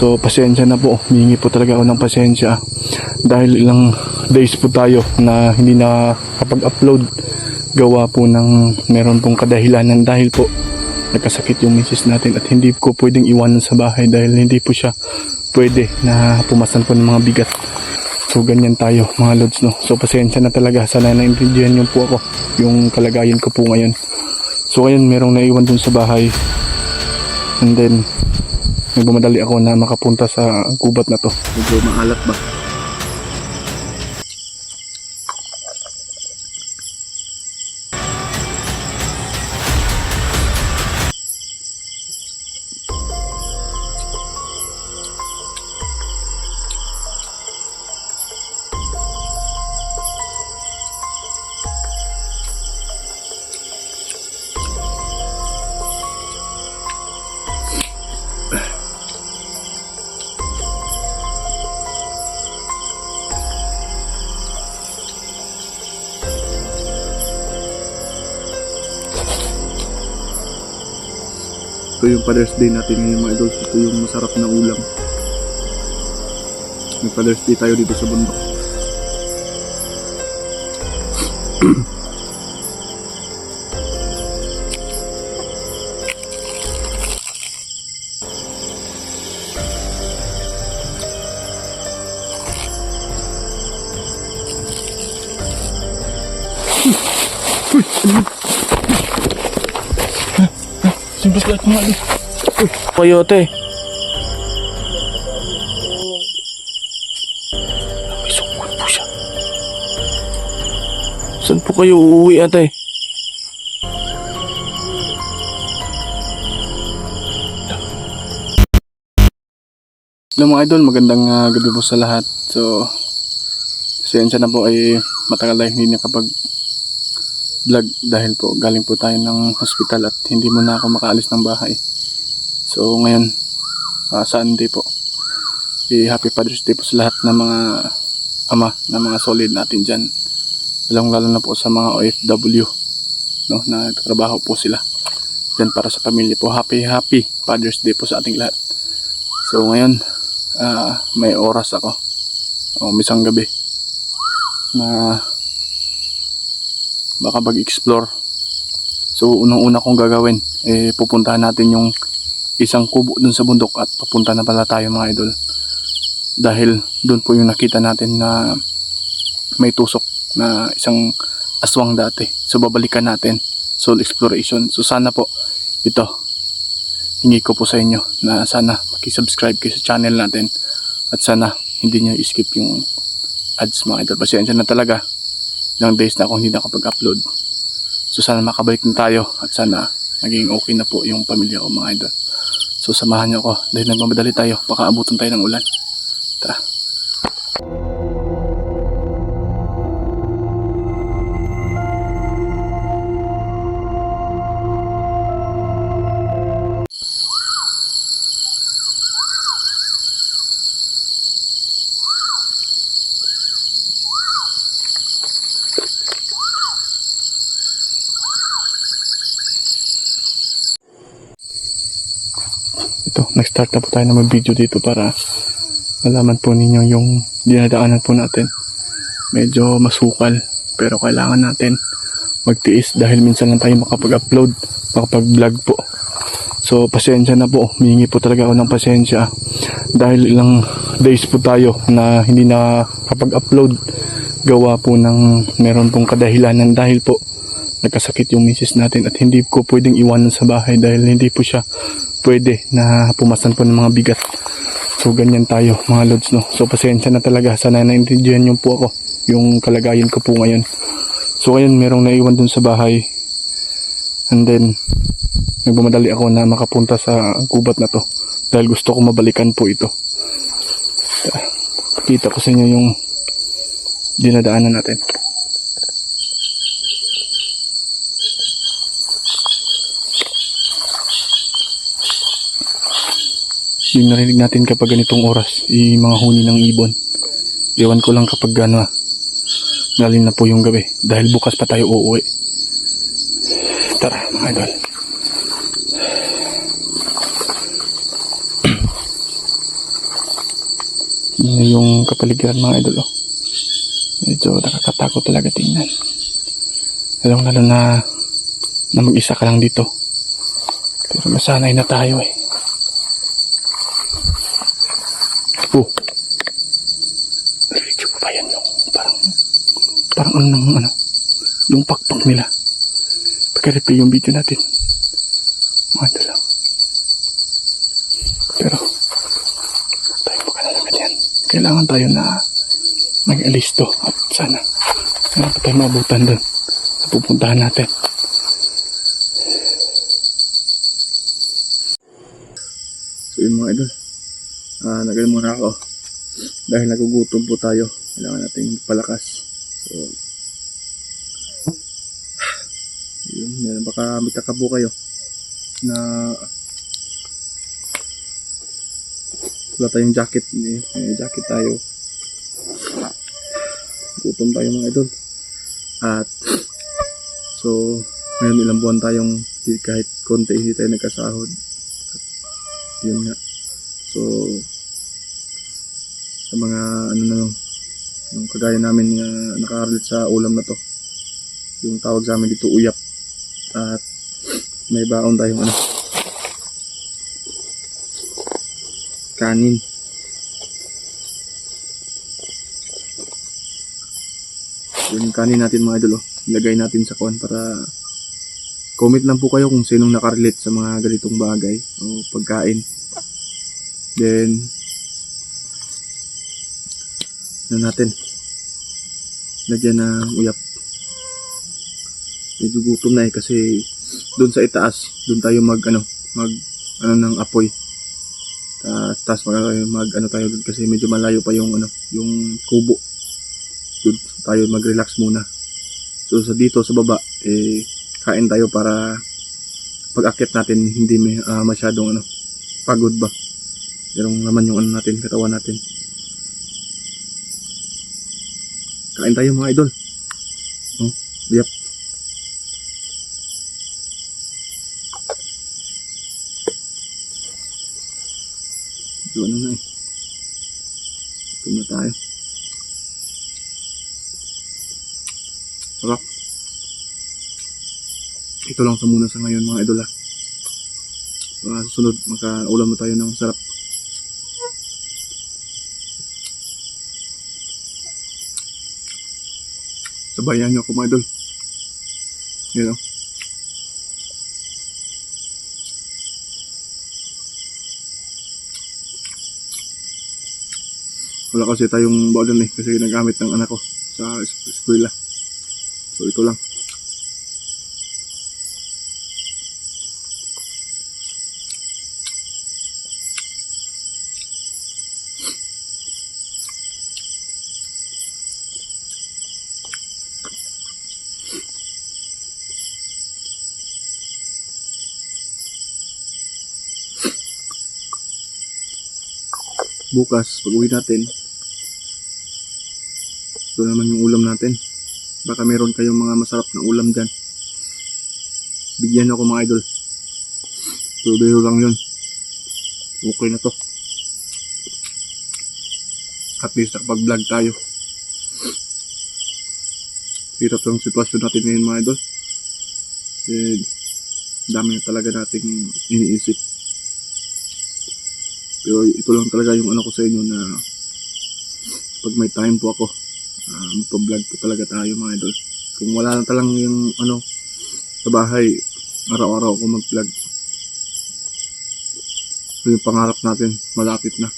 So pasensya na po, humingi po talaga ako ng pasensya dahil ilang days po tayo na hindi na kapag-upload gawa po ng meron pong kadahilanan dahil po nagkasakit yung misis natin at hindi ko pwedeng iwanan sa bahay dahil hindi po siya pwede na pumasan po ng mga bigat. So ganyan tayo mga lods, no. So pasensya na talaga, sana naintindihan niyo po ako yung kalagayan ko po ngayon. So ngayon merong naiwan dun sa bahay and then nagmamadali ako na makapunta sa gubat na to. Medyo maalat ba? Ito yung Father's Day natin ngayon mga idol. Ito yung masarap na ulam. Nag-Father's Day tayo dito sa bundok. Uy! Ano yun? Simpas lahat mga alis. Uy! Coyote! May sungkot po siya. Saan po kayo uuwi ate? Hello mga idol, magandang gabi po sa lahat. So, pasensya na po ay matagal tayo hindi nakapag vlog dahil po galing po tayo ng hospital at hindi mo na ako makaalis ng bahay. So ngayon Sunday po, happy Father's Day po sa lahat ng mga ama, na mga solid natin dyan, lalo na po sa mga OFW, no, na trabaho po sila dyan para sa pamilya po. Happy Father's Day po sa ating lahat. So ngayon may oras ako misang gabi na baka mag-explore. So unang-una kong gagawin pupuntahan natin yung isang kubo dun sa bundok at papunta na pala tayo mga idol dahil dun po yung nakita natin na may tusok na isang aswang dati. So babalikan natin, soul exploration. So sana po ito, hingi ko po sa inyo na sana makisubscribe kayo sa channel natin at sana hindi nyo i-skip yung ads mga idol. Pasensya na talaga, ilang days na ako hindi nakapag-upload. So sana makabalik na tayo at sana naging okay na po yung pamilya ko mga idol. So samahan nyo ako dahil nagmamadali tayo, baka abutan tayo ng ulan. Tara. Nag-start na po tayo na mag-video dito para malaman po ninyo yung dinadaanan po natin. Medyo masukal pero kailangan natin magtiis dahil minsan lang tayo makapag-upload, makapag-vlog po. So pasensya na po, humingi po talaga ako ng pasensya dahil ilang days po tayo na hindi na kapag-upload gawa po ng meron pong kadahilanan dahil po nagkasakit yung misis natin at hindi ko pwedeng iwanan sa bahay dahil hindi po siya pwede na pumasan po ng mga bigat. So ganyan tayo mga lods, no. So pasensya na talaga, sana naintindihan niyo po ako yung kalagayan ko po ngayon. So ngayon merong naiwan dun sa bahay and then nagmamadali ako na makapunta sa gubat na to dahil gusto ko mabalikan po ito. Pakita ko sa inyo yung dinadaanan natin. Yung narinig natin kapag ganitong oras, yung mga huni ng ibon. Iwan ko lang kapag galing na po yung gabi dahil bukas pa tayo uuwi. Tara mga idol. Yun na yung kapaligiran mga idol. Oh. Medyo nakakatakot talaga tingnan. Lalo na mag-isa ka lang dito. Pero masanay na tayo eh. Oh. Narinig mo ba yan yung parang ano, yung pakpak nila. Pagka-replay yung video natin. Mga idol lang. Pero tayo magkalalakan yan. Kailangan tayo na mag-alisto at sana pa tayo maabutan dun sa pupuntahan natin. So yun mga idol, nagaling muna ako dahil nagugutom po tayo. Kailangan natin palakas. So yun, baka magtakabo kayo na wala tayong jacket. May jacket tayo. Gutom tayo mga idol. At so ngayon ilang buwan tayong kahit konti hindi tayo nagkasahod. At yun nga. So sa mga yung kagaya namin na nakarelate sa ulam na to, yung tawag sa amin dito uyap. At may baon tayong kanin. Yung kanin natin mga idol, ilagay natin sa kuwan para comment lang po kayo kung sinong nakarelate sa mga ganitong bagay o pagkain. Then natin lagyan ng uyap. Medyo gutom na kasi doon sa itaas, doon tayo mag ng apoy. Tapos mag tayo doon kasi medyo malayo pa yung yung kubo. Doon tayo mag-relax muna. So dito sa baba kain tayo para pag-akyat natin hindi masyadong pagod ba. Pero naman yung natin, katawan natin. Kain tayo mga idol. Yep. So na ito na tayo. Sarap. Ito lang sa muna sa ngayon mga idol. Susunod maka-ulam na tayo ng sarap. Sabayan nyo ako mga idol. Yan o. Wala kasi tayong bawlan kasi nagamit ng anak ko sa eskwela. So ito lang. Bukas, pag uwi natin, ito naman yung ulam natin. Baka meron kayong mga masarap na ulam dyan. Bigyan ako mga idol. So, biro lang yun. Okay na to. At least nakapag-vlog tayo. Hirap yung sitwasyon natin ngayon mga idol. Dami na talaga nating iniisip. Pero ito lang talaga yung ko sa inyo na pag may time po ako, magpa-vlog po talaga tayo mga idol. Kung wala na talang yung sa bahay, araw-araw ako mag-vlog. So yung pangarap natin, malapit na.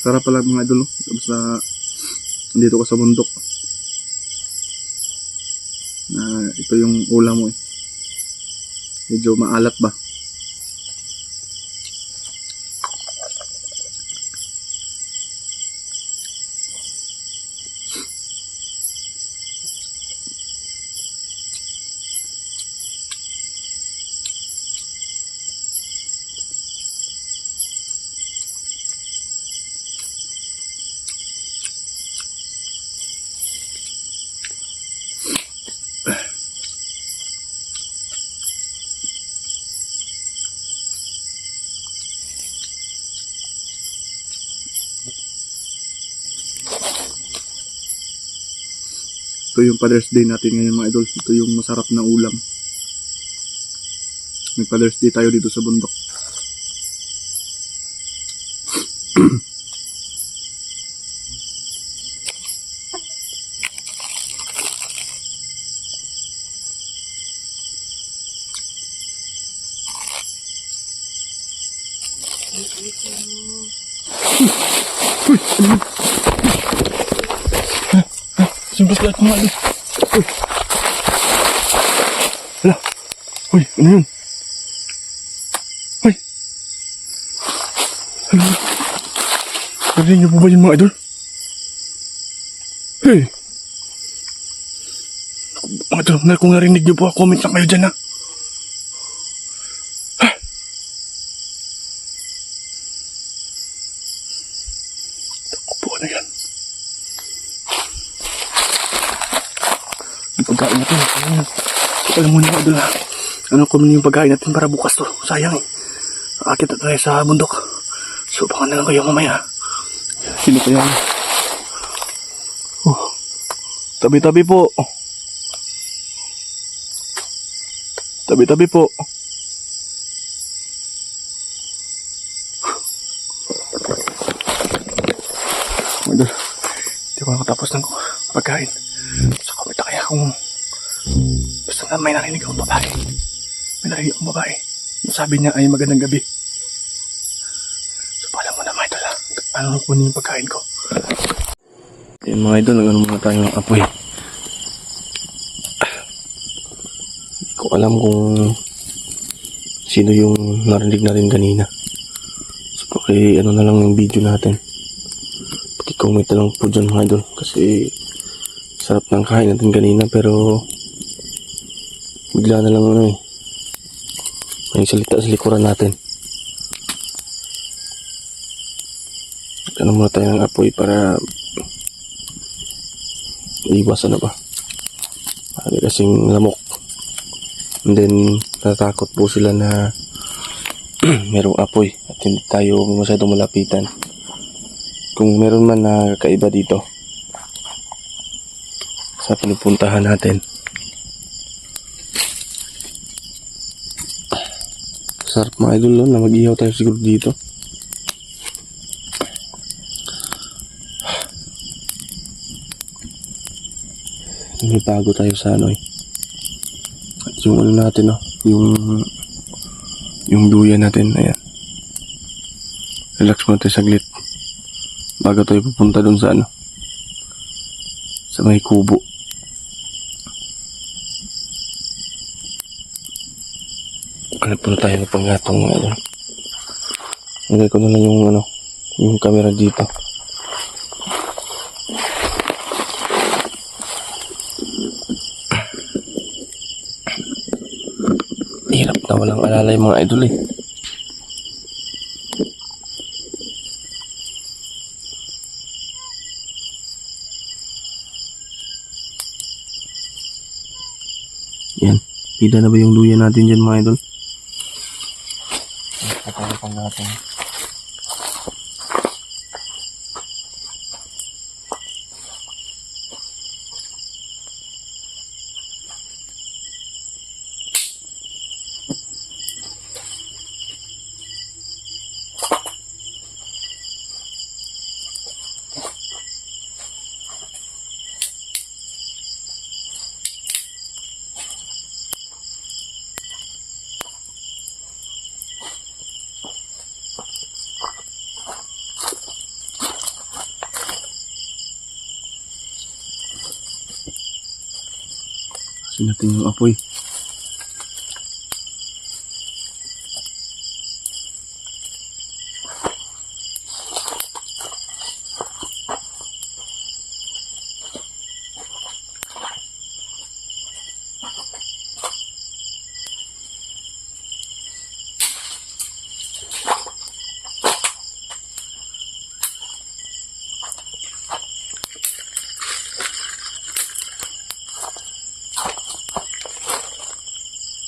Sarap pala mga idol, basta dito ka sa bundok na ito yung ulam mo medyo maalat ba. Ito yung Father's Day natin ngayon mga idol. Ito yung masarap na ulam. May Father's Day tayo dito sa bundok. Uy! Ano yun? Simpas lahat mga idol. Uy! Hala! Uy! Ano yun? Uy! Ano yun? Narinig niyo po ba yun mga idol? Hey! Mga idol, kung narinig niyo po, comment lang kayo dyan ha. Ano yan? Yung pagkain natin. Alam mo na mga idol ha. Ano ko muna yung pagkain natin para bukas to. Sayang eh. Akit na tayo sa bundok. So baka na lang kayo mamaya. Sino kaya? Oh. Tabi-tabi po. Tabi-tabi po. Idol, hindi ko nakatapos ng pagkain. Sa comment na kaya kung basta na may narinig akong babae. May narinig akong babae. Sabi niya ay magandang gabi. So pala mo na mga idol ha. Ano kunin yung pagkain ko? Yan mga idol, nag-ano muna tayo ng apoy. Hindi ko alam kung sino yung narinig natin kanina. So ano na lang yung video natin. Comment na lang po dyan mga idol kasi sarap ng kain natin kanina pero bigla na lang may salita sa likuran natin. Ano muna tayo ng apoy para iwas marami kasing lamok, and then natatakot po sila na merong apoy at hindi tayo masyadong malapitan. Kung meron man na kaiba dito sa pinupuntahan natin. Sarap mga idol na mag-ihaw tayo siguro dito. May bago tayo sa At yung natin yung duyan natin, ayan. Relax muna tayo saglit. Bago tayo pupunta dun sa sa may kubo. Hanap po na tayo ng panggatong Lagay ko na lang yung camera dito. Hirap na walang alalay mga idol eh. Yan. Pida na ba yung luya natin dyan mga idol? Patapang natin. Kasi natin yung apoy.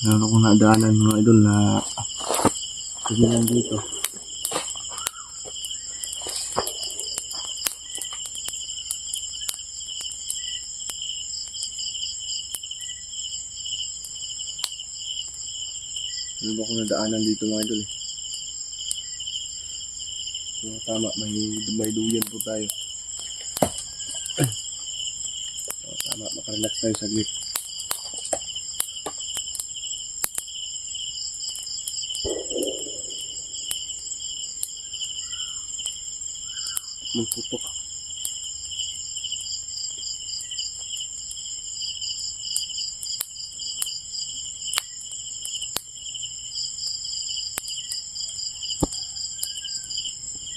Meron akong nadaanan mga idol na kasi lang dito. Meron ako nadaanan dito mga idol eh. So tama, may duyan po tayo. So, tama, makarelax tayo saglit. Magputok.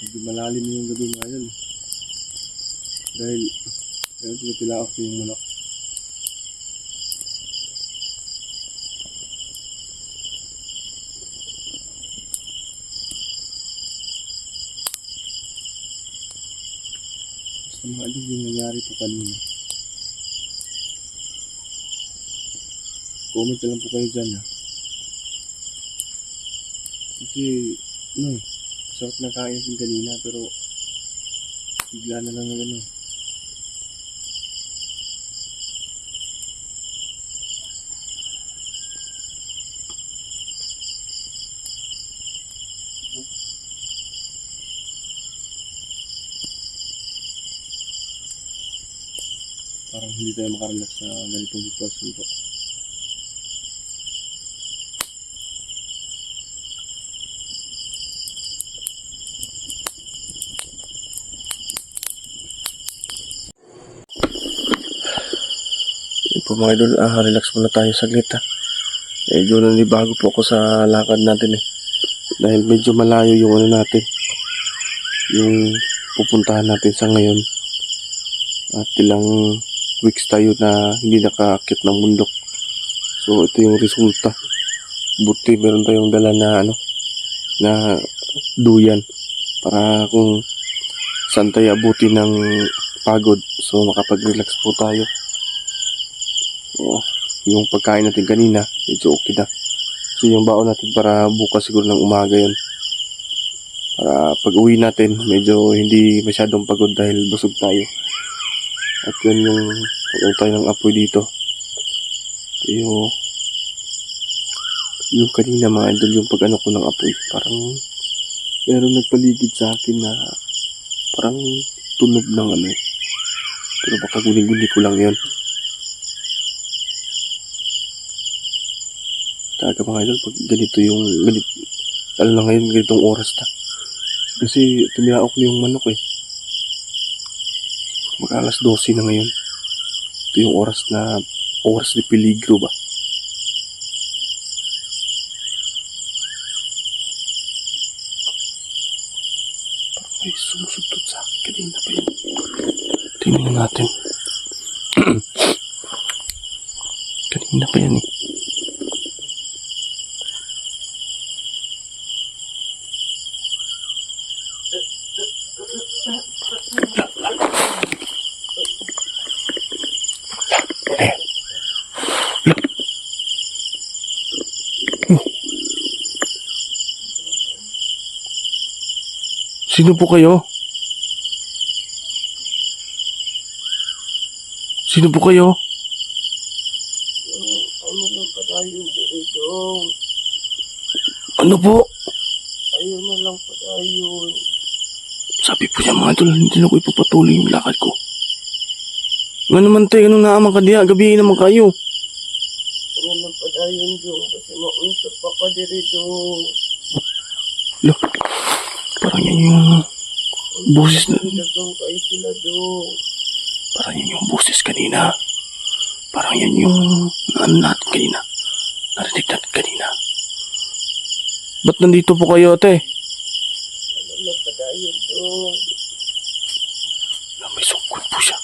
Medyo malalim yung gabi mga idol. Dahil tinatilaok ko yung manok. Basta mga idol yung nangyari po kanina. Comment na lang po kayo dyan ha. Kasi sarap na kain natin kanina pero bigla na lang na gano'n. Parang hindi tayo makarelax sa ganitong sitwasyon po. Yun po mga idol, relax muna tayo saglit ha. Medyo nanibago po ako sa lakad natin eh. Dahil medyo malayo yung ano natin. Yung pupuntahan natin sa ngayon. At ilang weeks tayo na hindi nakakit ng bundok. So ito yung resulta. Buti meron tayong dala na na duyan. Para kung saan tayo abuti ng pagod. So makapag-relax po tayo. So, yung pagkain natin kanina, medyo okay na. So yung baon natin para bukas siguro ng umaga yun. Para pag uwi natin, medyo hindi masyadong pagod dahil busog tayo. At yun yung pag tayo ng apoy dito. Yung kanina mga idol, yung pag ko ng apoy, parang meron nagpaligid sa akin na parang tunog ng pero baka guni-guni ko lang yun. Talaga mga idol, pag ganito lalo na ngayon, ganitong oras na. Kasi tumilaok na yung manok eh. Mag alas 12 na ngayon. Ito yung oras ni peligro ba. Parang may sumusugtot sa akin kanina pa yun. Tingnan natin. Kanina pa yan eh. Sino po kayo? Sino po kayo? Ano lang pa tayo dito? Ano po? Ayun na lang pa tayo. Sabi po niya mga idol, hindi na ko ipapatuloy yung lakad ko. Nga naman tayo, anong naamang ka diya? Gabi naman kayo. Ano lang pa tayo doon kasi maunsa pa ka dito. Look, parang yan yung boses na... Dagang kayo sila doon. Parang yan yung boses kanina. Parang yan yung natin kanina. Narinig natin kanina. Ba't nandito po kayo, ate? Ano lang pa tayo doon. May sungkot po siya.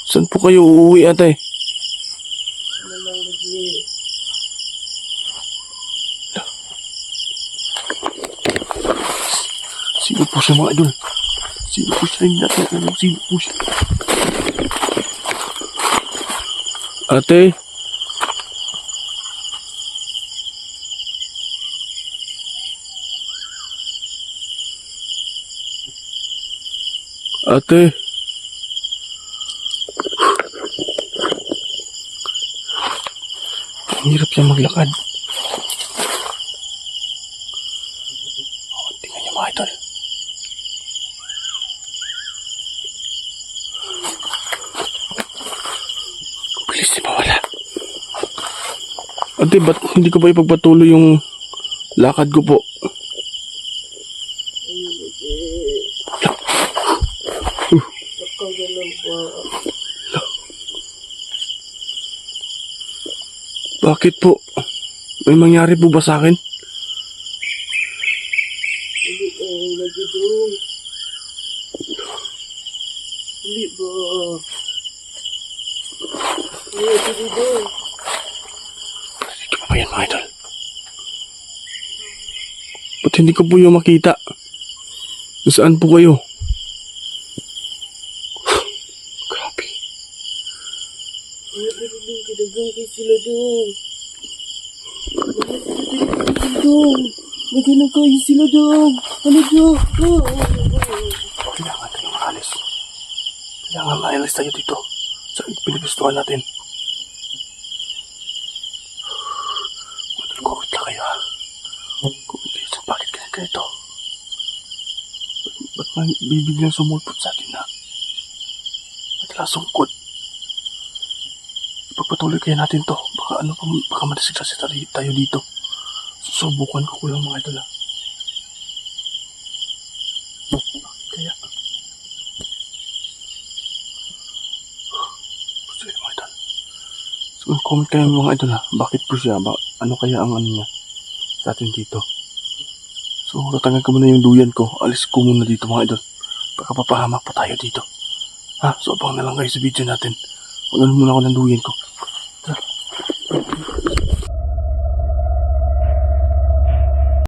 Saan po kayo uuwi, ate? Ano lang lagi. Sino po siya mga idol? Sino po siya? Hindi natin alam sino po siya. Ate? Ate? Ang hirap siya maglakad. Bilis di mawala. Ate, ba't hindi ko pa ipagpatuloy yung lakad ko po? Ayun, nakagalan ba? Bakit po? May mangyari po ba sa akin? Hindi ka lagi doon. Hindi ba? Hindi doon. Dito pa ba yan mga idol? Ba't hindi ko po yung makita? Saan po kayo? Grabe. Nagagaling ka dagang kay sila doon. Nagagaling kayo sila doon. Ano doon? Kailangan tayo maalis. Kailangan maalis tayo dito. Sa pinagustuhan natin. Comment lang kayo ha. Comment kayo sa bakit ganito. Ba't man bibiglang sumulpot sa atin na? Ba't lasungkot? Ipagpatuloy kaya natin to. Baka madisigrasya tayo dito. Susubukan ko lang mga idol ha. Kaya. Gusto yun mga idol. So, comment kayo mga idol ha. Bakit po siya? Ano kaya ang ano niya sa atin dito? So, tatanggal ko muna yung duyan ko. Alis ko muna dito mga idol. Baka papahamak pa tayo dito. Ha? So, abang na lang kayo sa video natin. Magano muna ako ng duyan ko.